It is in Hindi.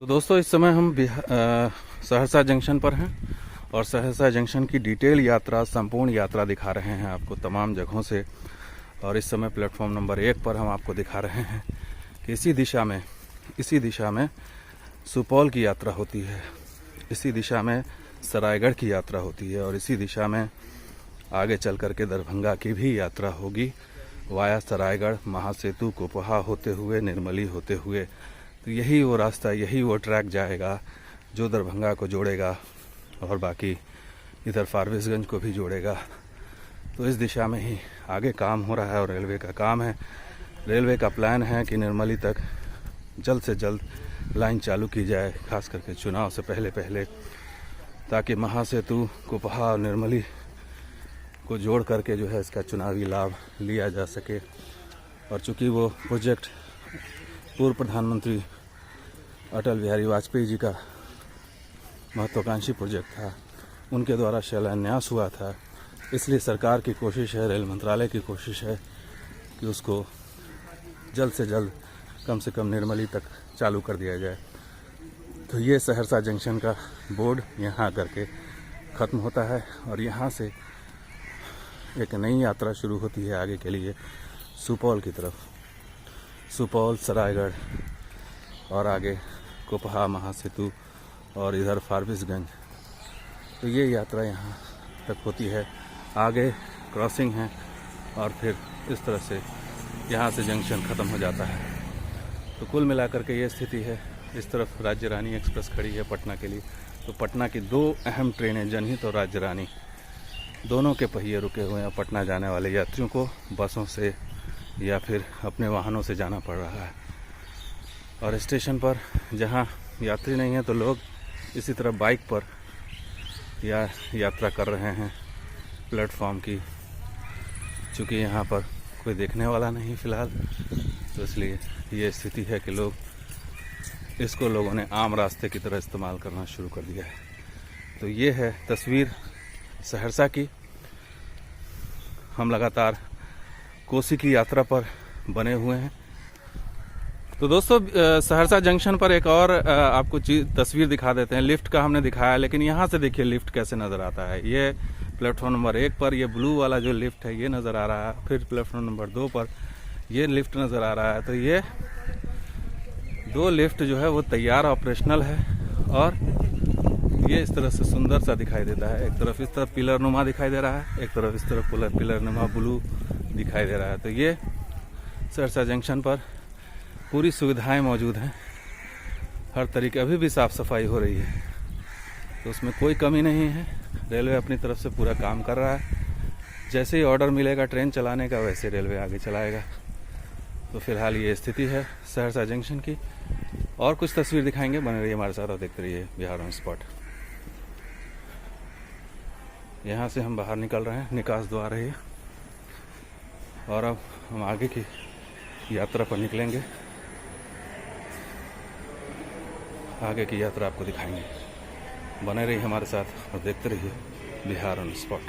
तो दोस्तों इस समय हम सहरसा जंक्शन पर हैं और सहरसा जंक्शन की डिटेल यात्रा, संपूर्ण यात्रा दिखा रहे हैं आपको तमाम जगहों से। और इस समय प्लेटफॉर्म नंबर 1 पर हम आपको दिखा रहे हैं कि इसी दिशा में सुपौल की यात्रा होती है, इसी दिशा में सरायगढ़ की यात्रा होती है और इसी दिशा में आगे चल करके दरभंगा की भी यात्रा होगी वाया सरायगढ़, महासेतु, कुपहा होते हुए, निर्मली होते हुए। तो यही वो रास्ता, यही वो ट्रैक जाएगा जो दरभंगा को जोड़ेगा और बाकी इधर फारबिसगंज को भी जोड़ेगा। तो इस दिशा में ही आगे काम हो रहा है और रेलवे का काम है। रेलवे का प्लान है कि निर्मली तक जल्द से जल्द लाइन चालू की जाए, खास करके चुनाव से पहले, ताकि महासेतु, कुपहा और निर्मली को जोड़ करके जो है इसका चुनावी लाभ लिया जा सके। और चूँकि वो प्रोजेक्ट पूर्व प्रधानमंत्री अटल बिहारी वाजपेयी जी का महत्वाकांक्षी प्रोजेक्ट था, उनके द्वारा शिलान्यास हुआ था, इसलिए सरकार की कोशिश है, रेल मंत्रालय की कोशिश है कि उसको जल्द से जल्द कम से कम निर्मली तक चालू कर दिया जाए। तो ये सहरसा जंक्शन का बोर्ड यहाँ आकर के ख़त्म होता है और यहाँ से एक नई यात्रा शुरू होती है आगे के लिए सुपौल की तरफ। सुपौल, सरायगढ़ और आगे कुपहा, महासेतु और इधर फारबिसगंज। तो ये यात्रा यहाँ तक होती है, आगे क्रॉसिंग है और फिर इस तरह से यहाँ से जंक्शन ख़त्म हो जाता है। तो कुल मिलाकर के ये स्थिति है। इस तरफ राज्य रानी एक्सप्रेस खड़ी है पटना के लिए। तो पटना की दो अहम ट्रेनें, जनहित और राज्य रानी, दोनों के पहिए रुके हुए हैं। पटना जाने वाले यात्रियों को बसों से या फिर अपने वाहनों से जाना पड़ रहा है और स्टेशन पर जहां यात्री नहीं है तो लोग इसी तरह बाइक पर यात्रा कर रहे हैं प्लेटफॉर्म की। चूँकि यहाँ पर कोई देखने वाला नहीं फ़िलहाल, तो इसलिए ये स्थिति है कि लोगों ने आम रास्ते की तरह इस्तेमाल करना शुरू कर दिया है। तो ये है तस्वीर सहरसा की। हम लगातार कोसी की यात्रा पर बने हुए हैं। तो दोस्तों सहरसा जंक्शन पर एक और आपको तस्वीर दिखा देते हैं। लिफ्ट का हमने दिखाया, लेकिन यहाँ से देखिए लिफ्ट कैसे नज़र आता है। ये प्लेटफॉर्म नंबर 1 पर ये ब्लू वाला जो लिफ्ट है ये नज़र आ रहा है। फिर प्लेटफॉर्म नंबर 2 पर ये लिफ्ट नज़र आ रहा है। तो ये 2 लिफ्ट जो है वो तैयार, ऑपरेशनल है और ये इस तरह से सुंदर सा दिखाई देता है। एक तरफ इस तरफ पिलर नुमा दिखाई दे रहा है, एक तरफ इस तरफ पिलर नुमा ब्लू दिखाई दे रहा है। तो ये सहरसा जंक्शन पर पूरी सुविधाएं मौजूद हैं, हर तरीके, अभी भी साफ़ सफाई हो रही है, तो उसमें कोई कमी नहीं है। रेलवे अपनी तरफ से पूरा काम कर रहा है। जैसे ही ऑर्डर मिलेगा ट्रेन चलाने का, वैसे रेलवे आगे चलाएगा। तो फिलहाल ये स्थिति है सहरसा जंक्शन की। और कुछ तस्वीर दिखाएंगे, बने रहिए हमारे साथ और देखते रहिए बिहार ऑन स्पॉट। यहाँ से हम बाहर निकल रहे हैं, निकास द्वार है ये, और अब हम आगे की यात्रा पर निकलेंगे। आगे की यात्रा आपको दिखाएंगे, बने रहिए हमारे साथ और देखते रहिए बिहार ऑन स्पॉट।